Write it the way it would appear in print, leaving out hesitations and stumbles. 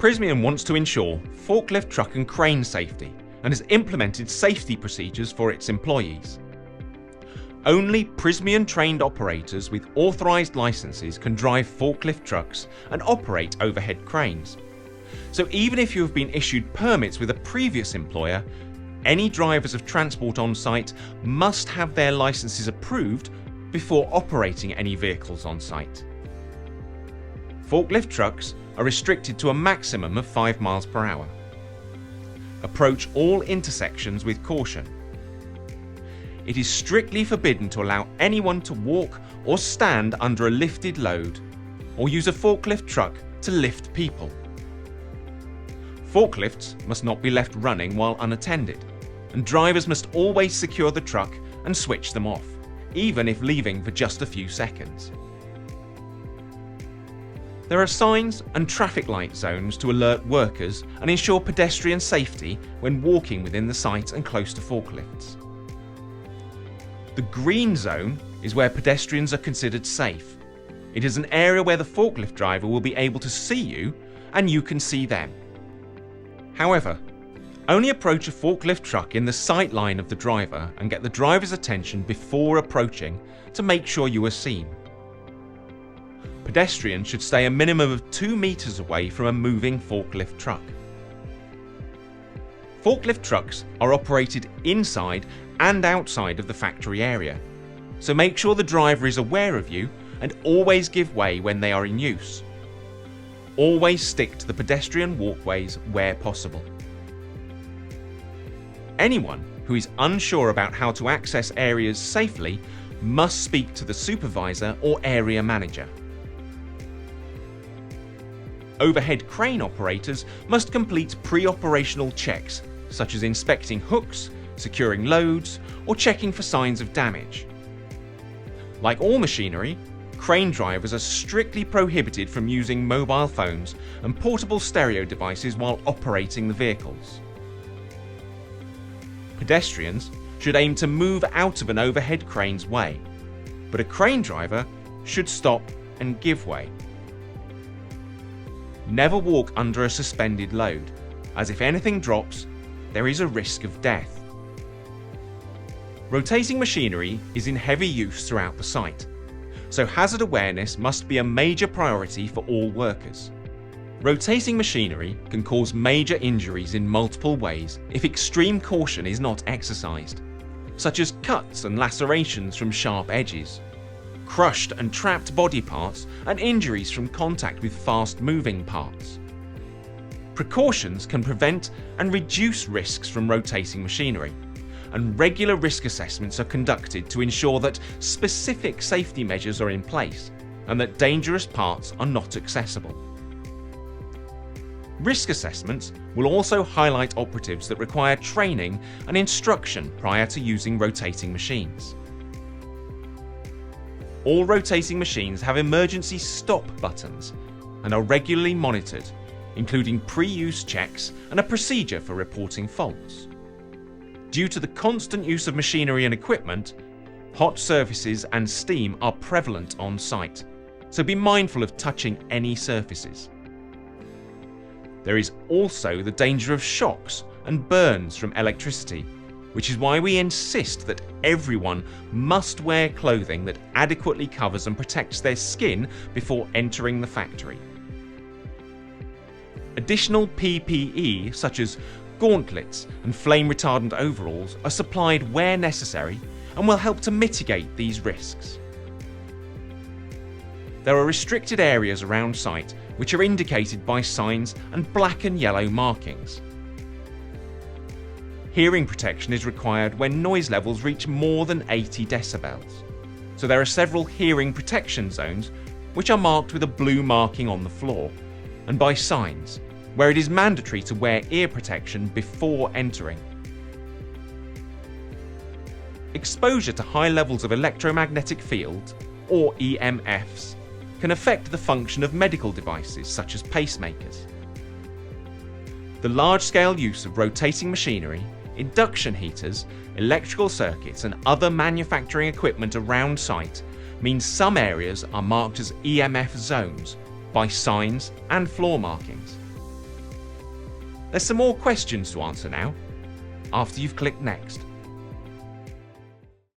Prysmian wants to ensure forklift truck and crane safety and has implemented safety procedures for its employees. Only Prysmian trained operators with authorised licences can drive forklift trucks and operate overhead cranes. So even if you have been issued permits with a previous employer, any drivers of transport on site must have their licences approved before operating any vehicles on site. Forklift trucks are restricted to a maximum of 5 miles per hour. Approach all intersections with caution. It is strictly forbidden to allow anyone to walk or stand under a lifted load or use a forklift truck to lift people. Forklifts must not be left running while unattended, and drivers must always secure the truck and switch them off, even if leaving for just a few seconds. There are signs and traffic light zones to alert workers and ensure pedestrian safety when walking within the site and close to forklifts. The green zone is where pedestrians are considered safe. It is an area where the forklift driver will be able to see you and you can see them. However, only approach a forklift truck in the sight line of the driver and get the driver's attention before approaching to make sure you are seen. Pedestrians should stay a minimum of 2 meters away from a moving forklift truck. Forklift trucks are operated inside and outside of the factory area, so make sure the driver is aware of you and always give way when they are in use. Always stick to the pedestrian walkways where possible. Anyone who is unsure about how to access areas safely must speak to the supervisor or area manager. Overhead crane operators must complete pre-operational checks, such as inspecting hooks, securing loads, or checking for signs of damage. Like all machinery, crane drivers are strictly prohibited from using mobile phones and portable stereo devices while operating the vehicles. Pedestrians should aim to move out of an overhead crane's way, but a crane driver should stop and give way. Never walk under a suspended load, as if anything drops, there is a risk of death. Rotating machinery is in heavy use throughout the site, so hazard awareness must be a major priority for all workers. Rotating machinery can cause major injuries in multiple ways if extreme caution is not exercised, such as cuts and lacerations from sharp edges, crushed and trapped body parts, and injuries from contact with fast-moving parts. Precautions can prevent and reduce risks from rotating machinery, and regular risk assessments are conducted to ensure that specific safety measures are in place and that dangerous parts are not accessible. Risk assessments will also highlight operatives that require training and instruction prior to using rotating machines. All rotating machines have emergency stop buttons and are regularly monitored, including pre-use checks and a procedure for reporting faults. Due to the constant use of machinery and equipment, hot surfaces and steam are prevalent on site, so be mindful of touching any surfaces. There is also the danger of shocks and burns from electricity, which is why we insist that everyone must wear clothing that adequately covers and protects their skin before entering the factory. Additional PPE, such as gauntlets and flame-retardant overalls, are supplied where necessary and will help to mitigate these risks. There are restricted areas around site which are indicated by signs and black and yellow markings. Hearing protection is required when noise levels reach more than 80 decibels, so there are several hearing protection zones which are marked with a blue marking on the floor, and by signs, where it is mandatory to wear ear protection before entering. Exposure to high levels of electromagnetic field, or EMFs, can affect the function of medical devices such as pacemakers. The large-scale use of rotating machinery, induction heaters, electrical circuits and other manufacturing equipment around site means some areas are marked as EMF zones by signs and floor markings. There's some more questions to answer now, after you've clicked Next.